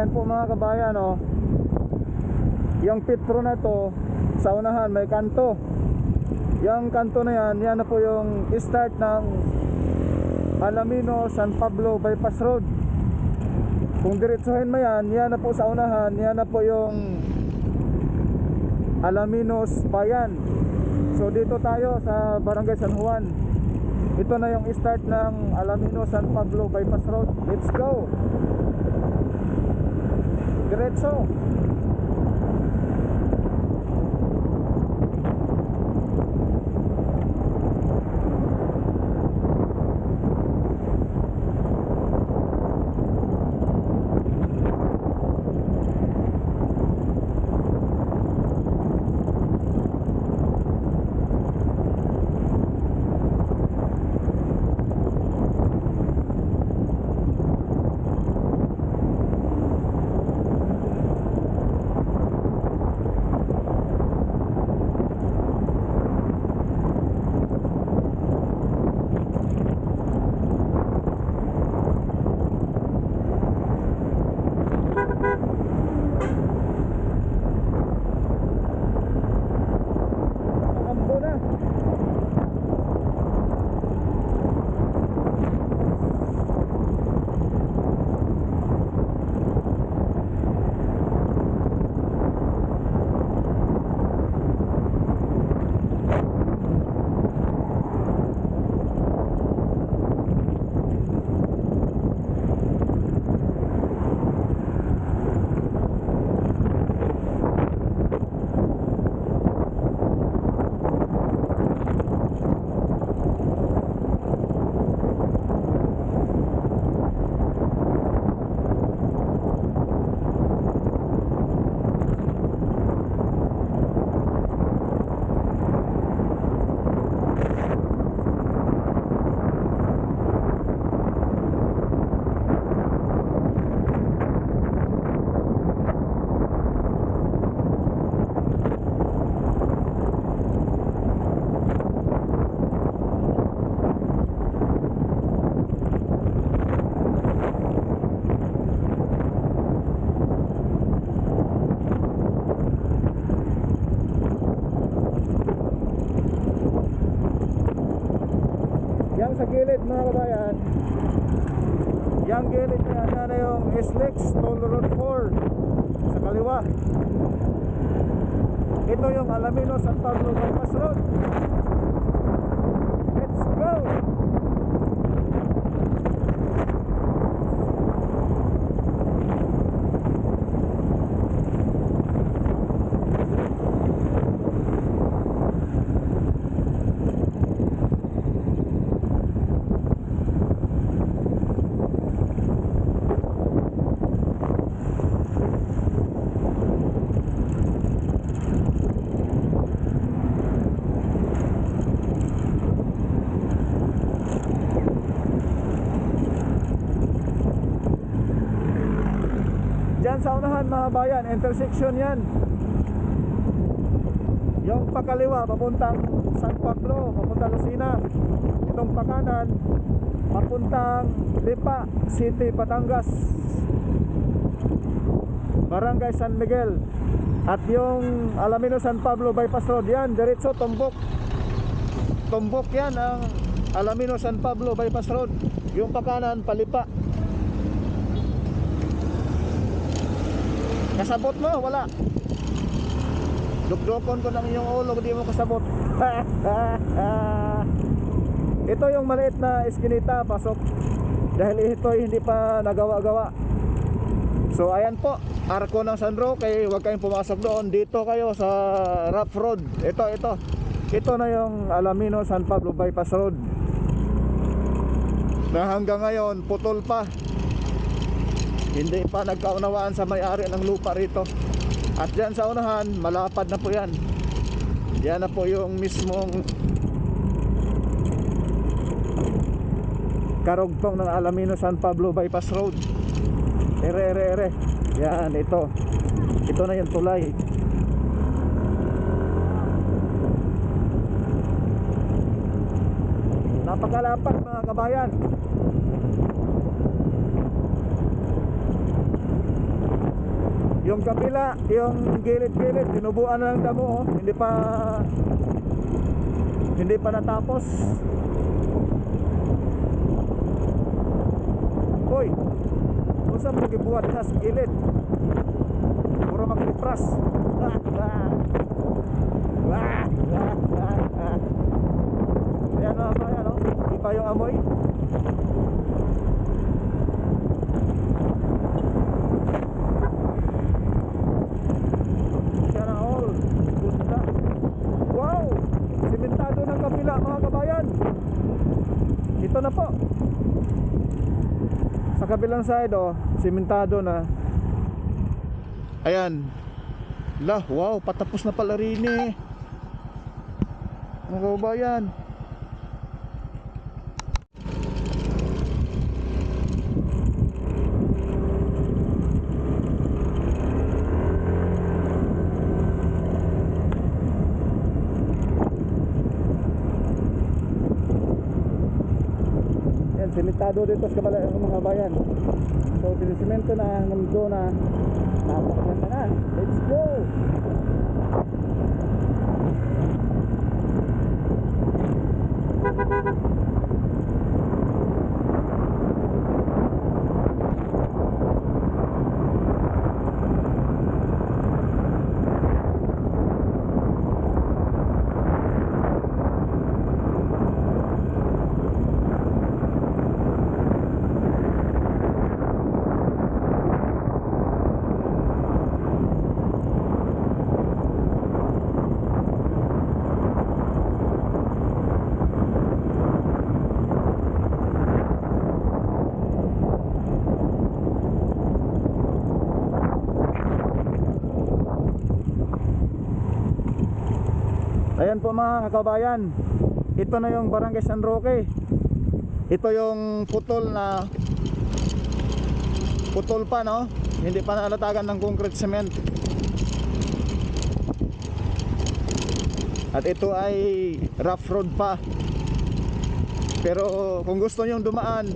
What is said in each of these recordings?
Ayan po mga kabayan, oh. Yung Petro na to, sa unahan may kanto. Yung kanto na yan, yan na po yung start ng Alamino San Pablo Bypass Road. Kung diretsuhin mo yan, yan na po sa unahan, yan na po yung Alaminos Bayan. So dito tayo sa Barangay San Juan. Ito na yung start ng Alamino San Pablo Bypass Road. Let's go! Diretso! Yang sa gilid mga kabayan, yang gilid na yan na yung SLEX Toll Road 4 sa kaliwa. Ito yung Alamino San Pablo Bypass Road. Let's go! Diyan sa unahan mga bayan, intersection yan. Yung pakaliwa papuntang San Pablo, papuntang Lucena. Itong pakanan papuntang Lipa City, Batangas, Barangay San Miguel. At yung Alamino San Pablo Bypass Road yan, diretso tumbok. Tumbok yan ang Alamino San Pablo Bypass Road. Yung pakanan palipa. Kasabot mo, wala. Dukdukon ko ng iyong ulo, hindi mo kasabot. Ito yung maliit na eskinita, pasok. Dahil ito hindi pa nagawa-gawa. So ayan po, arko ng San Roque. Huwag kayong pumasok doon. Dito kayo sa rough road. Ito na yung Alamino San Pablo Bypass Road, na hanggang ngayon putol pa. Hindi pa nagkaunawaan sa may-ari ng lupa rito. At dyan sa unahan, malapad na po yan. Yan na po yung mismong karugtong ng Alamino San Pablo Bypass Road. Ere. Yan, ito. Ito na yung tulay. Napakalapad mga kabayan. Yung kabila, yung gilid-gilid, tinubuan na ng damo, oh. Hindi pa natapos. Hoy, kung saan mo nagibuhat sa gilid? Puro magpipras. Ayan mga bayan, oh. Iba yung amoy. Sana all gunda. Wow, simentado ng kabila mga kabayan. Ito na po sa kabilang side, oh, simentado na. Ayan. Lah, wow, patapos na pala rin eh. Mga kabayan. Yan, simentado dito sa kabilang mga bayan. So, sinisemento na, nando na. Tapos na. Let's go! Ayan po mga kabayan, ito na yung Barangay San Roque. Ito yung putol pa, no? Hindi pa nalatagan ng concrete cement. At ito ay rough road pa. Pero kung gusto nyong dumaan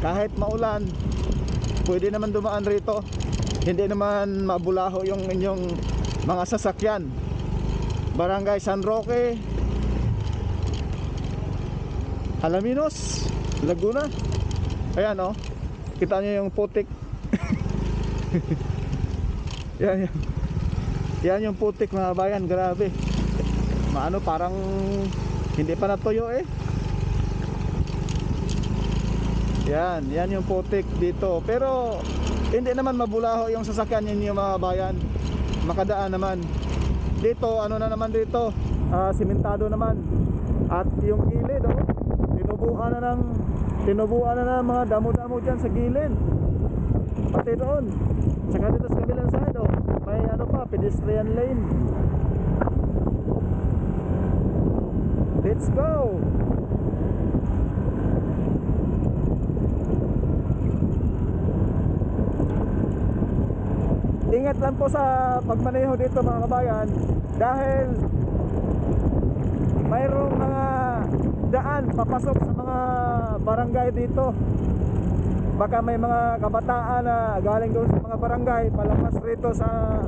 kahit maulan, pwede naman dumaan rito. Hindi naman mabulaho yung inyong mga sasakyan. Barangay San Roque, Alaminos, Laguna. Ayan, oh. Kita nyo yung putik. Yan yung putik mga bayan. Grabe. Maano, parang hindi pa natuyo eh. Yan yung putik dito. Pero hindi naman mabulaho yung sasakyan ninyo mga bayan. Makadaan naman. Dito, ano na naman dito, simentado naman. At yung gilid, oh, tinubuan na ng mga damo-damo dyan sa gilid. Pati doon. Tsaka dito sa kabilang side, oh, may ano pa, pedestrian lane. Let's go! Ingat lang po sa pagmaneho dito mga kabayan, dahil mayroong mga daan papasok sa mga barangay dito. Baka may mga kabataan na galing doon sa mga barangay palapas rito sa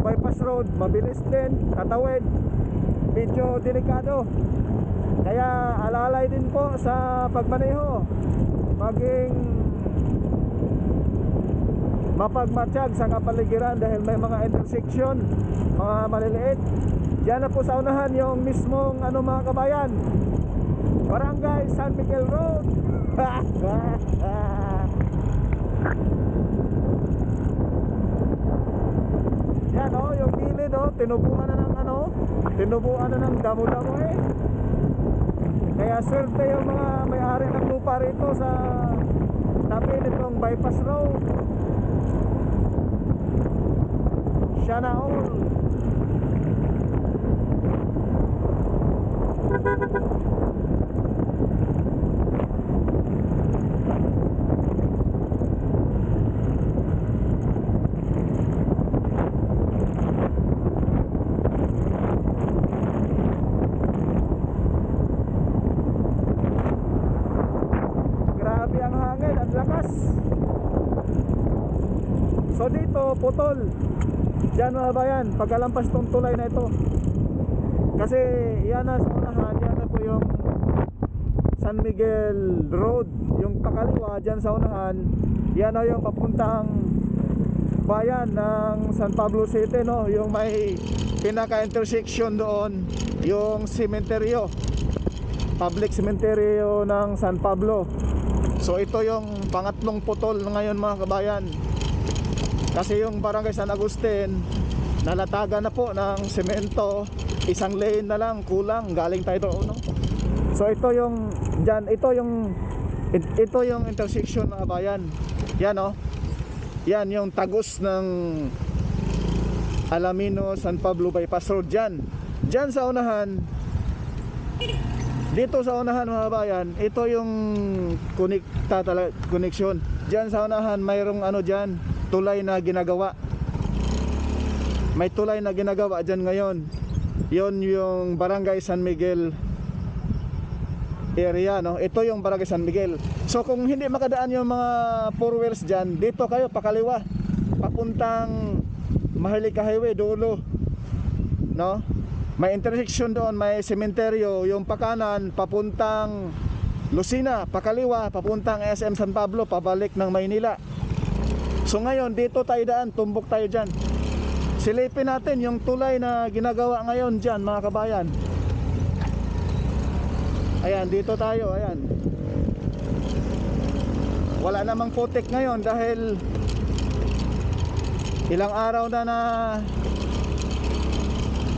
bypass road, mabilis din, tatawid, medyo delikado. Kaya alalay din po sa pagmaneho, maging mapagmatsyag sa kapaligiran dahil may mga intersection, mga maliliit. Diyan na po sa unahan yung mismong ano mga kabayan, Barangay San Miguel Road. Yan, oh, yung gilid, oh, tinubuan na ng damo-damo eh. Kaya swerte yung mga may-ari ng lupa rito sa tabi nitong bypass road. Sana all. Grabe ang hangin, ang lakas. So dito putol. Diyan mga bayan, pagkalampas tong tulay na ito. Kasi yan na sa unahan, yan na po yung San Miguel Road. Yung pakaliwa dyan sa unahan, yan na yung papuntang bayan ng San Pablo City, no? Yung may pinaka-intersection doon, yung sementeryo, public sementeryo ng San Pablo. So ito yung pangatlong putol ngayon mga kabayan. Kasi yung barangay San Agustin nalatagan na po ng semento, isang lane na lang kulang, galing tayo doon, no? So ito yung dyan, ito yung intersection mga bayan. Yan, no? Yan yung tagos ng Alamino San Pablo Bypass Road dyan. Dyan sa unahan, dito sa unahan mga bayan, ito yung connection. Dyan sa unahan mayroong ano dyan, tulay na ginagawa. May tulay na ginagawa dyan ngayon. Yon yung barangay San Miguel area, no? Ito yung barangay San Miguel. So kung hindi makadaan yung mga four wheels dyan, dito kayo pakaliwa, papuntang Maharlika Highway dulo, no? May intersection doon, may sementeryo. Yung pakanan papuntang Lucena, pakaliwa papuntang SM San Pablo, pabalik ng Maynila. So ngayon dito tayo daan, tumbok tayo dyan. Silipin natin yung tulay na ginagawa ngayon dyan mga kabayan. Ayan, dito tayo, ayan. Wala namang putik ngayon dahil ilang araw na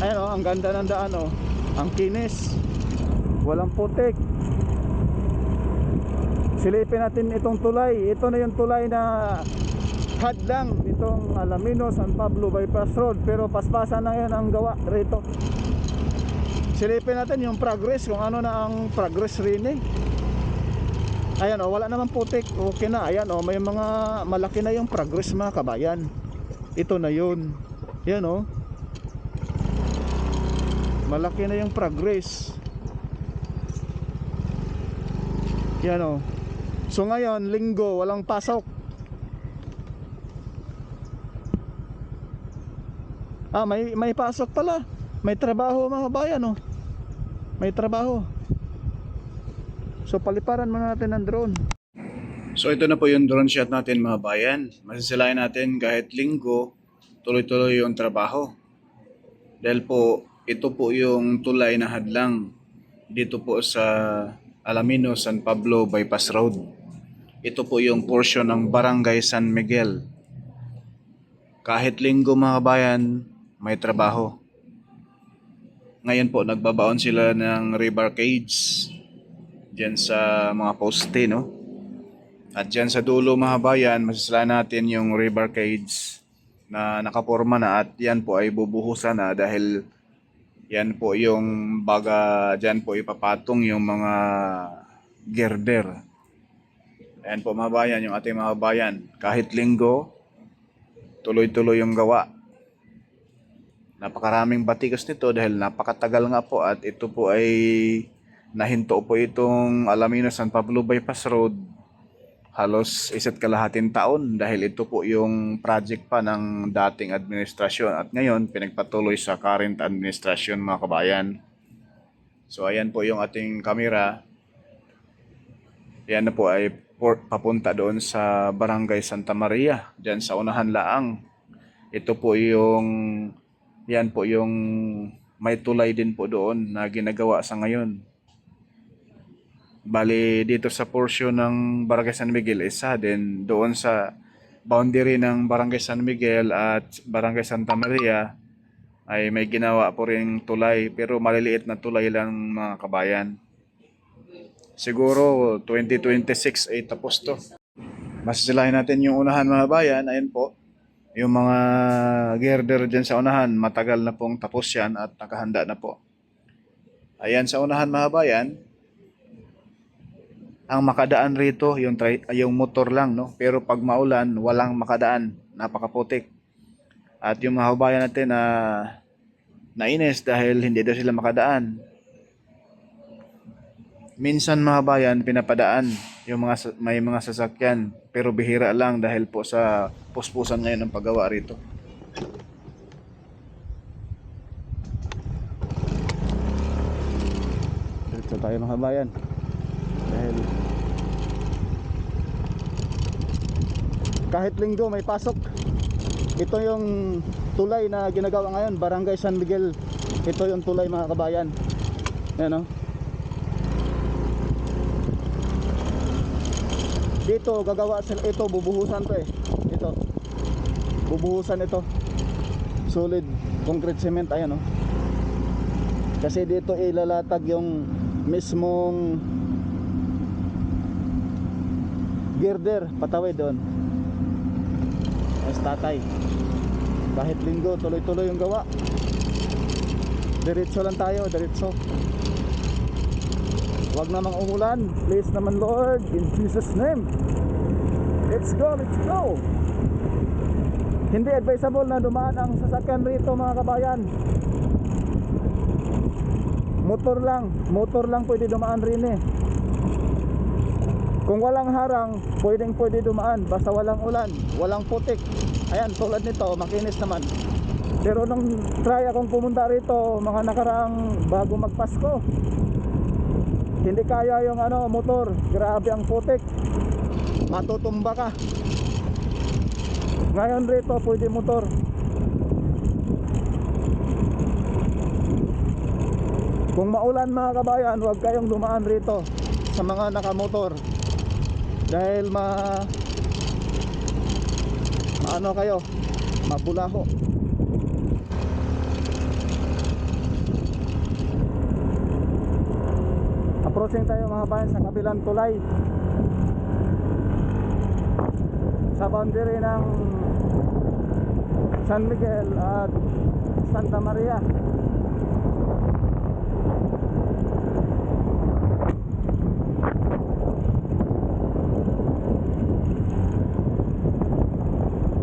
ayan, oh, ang ganda ng daan, oh. Ang kinis, walang putik. Silipin natin itong tulay. Ito na yung tulay na hadlang itong Alamino San Pablo Bypass Road, pero paspasan na yan ang gawa rito. Silipin natin yung progress, kung ano na ang progress rin, eh. Ayan, oh, wala naman putik, okay na. Ayan, oh, may mga malaki na yung progress mga kabayan. Ito na yun. Yan, oh, malaki na yung progress. Yan, oh. So ngayon, linggo, walang pasok. Ah, may pasok pala. May trabaho mga bayan, oh. May trabaho. So paliparan muna natin ng drone. So ito na po yung drone shot natin mga bayan. Masisilayan natin kahit linggo, tuloy-tuloy yung trabaho. Dahil po, ito po yung tulay na hadlang dito po sa Alamino San Pablo Bypass Road. Ito po yung portion ng Barangay San Miguel. Kahit linggo mga bayan, may trabaho. Ngayon po, nagbabaon sila ng rebar cage dyan sa mga poste, no? At dyan sa dulo mga bayan, masasala natin yung rebar cage na nakaporma na at yan po ay bubuhusan na dahil yan po yung baga dyan po ipapatong yung mga girder. Ayan po mga bayan, yung ating mga bayan. Kahit linggo, tuloy-tuloy yung gawa. Napakaraming batigas nito dahil napakatagal nga po at ito po ay nahinto po itong Alamino San Pablo Bypass Road halos 1.5 taon dahil ito po yung project pa ng dating administrasyon at ngayon pinagpatuloy sa current administrasyon mga kabayan. So ayan po yung ating camera. Yan na po ay papunta doon sa Barangay Santa Maria, dyan sa unahan laang. Ito po yung, yan po yung may tulay din po doon na ginagawa sa ngayon. Bali dito sa portion ng Barangay San Miguel isa, then doon sa boundary ng Barangay San Miguel at Barangay Santa Maria ay may ginawa po ring tulay, pero maliliit na tulay lang mga kabayan. Siguro 2026 ay tapos to. Masisilahin natin yung unahan mga bayan. Ayan po, yung mga girder dyan sa unahan, matagal na pong tapos yan at nakahanda na po. Ayan sa unahan mga bayan, ang makadaan rito yung motor lang, no? Pero pag maulan, walang makadaan, napakaputik. At yung mga kabayan natin na nainis dahil hindi daw sila makadaan. Minsan mga bayan, pinapadaan yung may mga sasakyan, pero bihira lang dahil po sa puspusan ngayon ng paggawa rito. Diretso tayo mga bayan. Dahil kahit linggo may pasok. Ito yung tulay na ginagawa ngayon, Barangay San Miguel. Ito yung tulay mga kabayan. Ayan o. Dito gagawa sila, ito bubuhusan to eh. Ito. Bubuhusan ito. Solid concrete cement, ayan o. Kasi dito ilalatag yung mismong girder, patawid doon. As tatay. Kahit linggo, tuloy-tuloy yung gawa. Diretso lang tayo, diretso. Huwag namang umulan. Please naman Lord, in Jesus name. Let's go, let's go. Hindi advisable na dumaan ang sasakyan rito mga kabayan. Motor lang pwede dumaan rin eh. Kung walang harang, pwede dumaan. Basta walang ulan, walang putik. Ayan, tulad nito, makinis naman. Pero nung try akong pumunta rito, mga nakaraang bago magpasko, hindi kaya yung motor. Grabe ang putik. Matutumba ka. Ngayon rito, pwede motor. Kung maulan mga kabayan, huwag kayong dumaan rito sa mga nakamotor. Dahil maano kayo, mabulaho. Approaching tayo mga bayan sa kabilang tulay, sa boundary ng San Miguel at Santa Maria.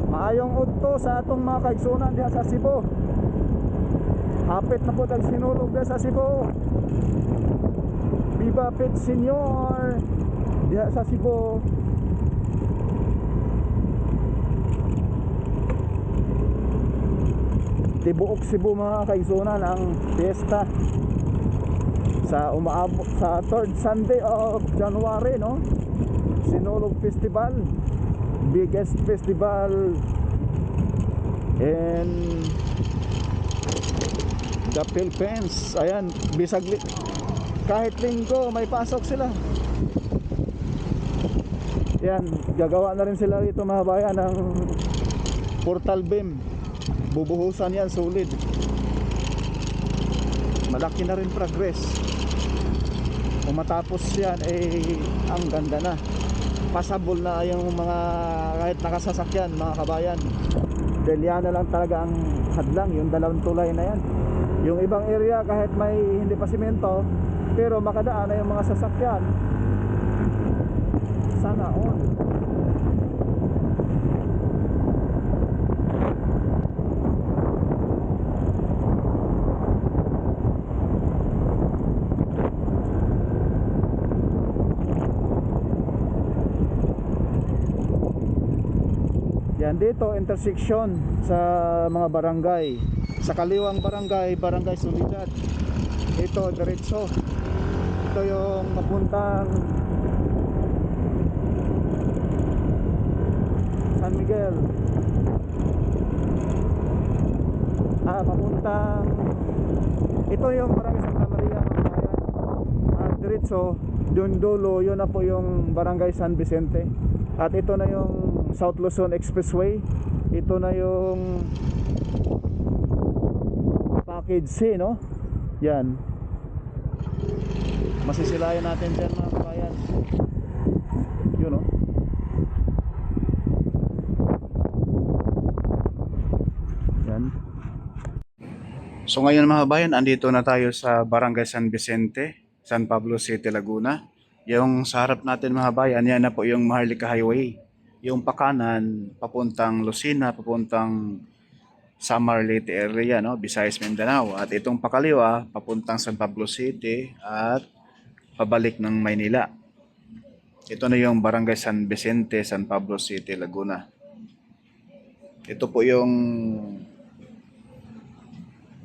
Maayong udto sa atong mga kaigsunan diha sa Cebu. Hapit na po ang sinulog diha sa Cebu. Viva Pit Senior diha sa Cebu. Tibuok Cebu mga kaigsunan ang fiesta sa umaabot sa 3rd Sunday of January, no? Sinulog Festival, biggest festival in the Philippines. Ayan, bisag kahit linggo may pasok sila. Yan, gagawa na rin sila rito mga bayan ng portal beam. Bubuhusan yan, solid. Malaki na rin progress. Kung matapos yan, ang ganda na. Passable na yung mga kahit nakasasakyan mga kabayan. Dahil yan na lang talaga ang hadlang, yung dalawang tulay na yan. Yung ibang area kahit may hindi pa simento, pero makadaan na yung mga sasakyan. Sana all. Yan dito, intersection sa mga barangay. Sa kaliwang barangay, Barangay Solidad. Ito, diretso. Ito yung papuntang San Miguel. Papuntang ito yung Barangay Santa Maria mga bayan. At diretso, dun dulo, yun na po yung Barangay San Vicente. At ito na yung South Luzon Expressway. Ito na yung package C, no? Yan. Masisilayan natin dyan mga kabayan. Yun, no? Yan. So ngayon mga bayan, andito na tayo sa Barangay San Vicente, San Pablo City, Laguna. Yung sa harap natin mga bayan, yan na po yung Maharlika Highway. Yung pakanan, papuntang Lucena, papuntang Samar Leyte area, no? Visayas, Mindanao. At itong pakaliwa, papuntang San Pablo City at pabalik ng Maynila. Ito na yung Barangay San Vicente, San Pablo City, Laguna. Ito po yung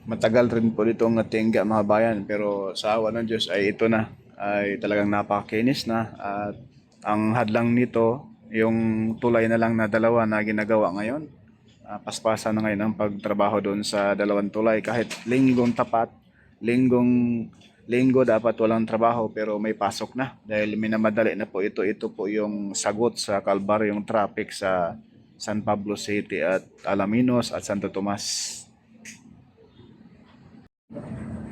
matagal rin po ditong natingga mga bayan, pero sa awa ng Diyos ay ito na ay talagang napakakinis na, at ang hadlang nito yung tulay na lang na dalawa na ginagawa ngayon. Paspasan na ngayon ang pagtrabaho doon sa dalawang tulay. Kahit linggong tapat, linggo dapat walang trabaho, pero may pasok na dahil minamadali na po ito. Ito po yung sagot sa kalbaryong traffic sa San Pablo City at Alaminos at Santo Tomas.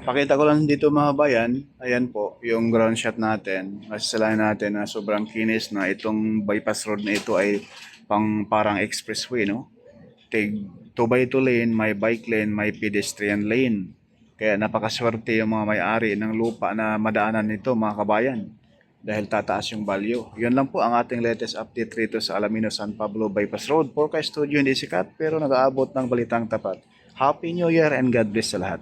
Pakita ko lang dito mga bayan, ayan po yung ground shot natin. Masasalain natin na sobrang kinis na itong bypass road na ito ay parang expressway, no? Tig 2x2 lane, may bike lane, may pedestrian lane. Kaya napakaswerte yung mga may-ari ng lupa na madaanan nito mga kabayan, dahil tataas yung value. Yun lang po ang ating latest update rito sa Alaminos San Pablo Bypass Road. Porka Studio hindi sikat pero nag-aabot ng balitang tapat. Happy New Year and God bless sa lahat.